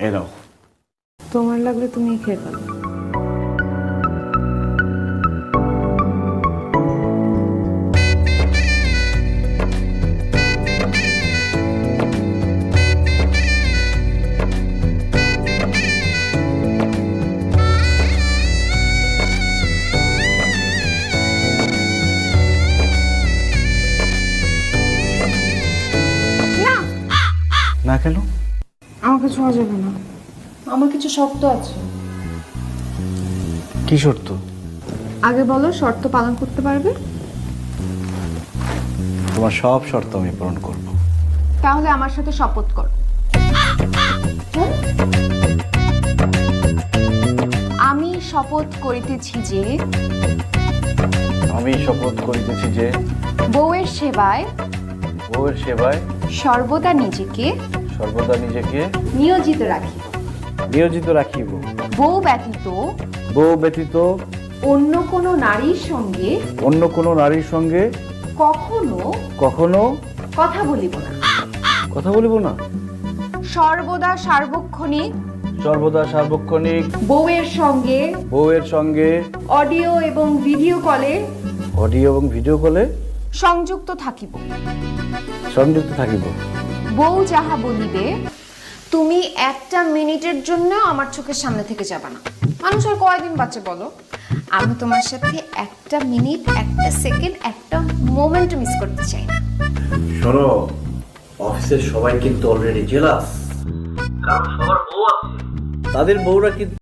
এই নাও। তোমার লাগলে তুমি খেয়ে ফেলো। না কেন? আমাকে ছোঁয়া যাবে না, আমার কিছু শর্ত আছে। কি শর্ত? আগে বলো শর্ত পালন করতে পারবে? তোমার সব শর্ত আমি পূরণ করব। তাহলে আমার সাথে শপথ কর। আমি শপথ করিতেছি যে বউয়ের সেবায় সর্বদা নিজেকে নিয়োজিত রাখিব। বউ ব্যতীত অন্য কোনো নারীর সঙ্গে কখনো কথা বলিব না। সর্বদা সার্বক্ষণিক বউয়ের সঙ্গে অডিও এবং ভিডিও কলে সংযুক্ত থাকিব। বউ যাহা বলিবে তুমি একটা মিনিটের জন্য আমার চোখের সামনে থেকে যাবে না। মানুষ আর কয়দিন বাঁচে বলো? আমি তোমার সাথে একটা মিনিট, একটা সেকেন্ড, একটা মোমেন্ট মিস করতে চাই না। শোনো, অফিসের সবাই কিন্তু অলরেডি জেলাস, কারণ সবার বউ আছে। তাদের বউরা কিন্তু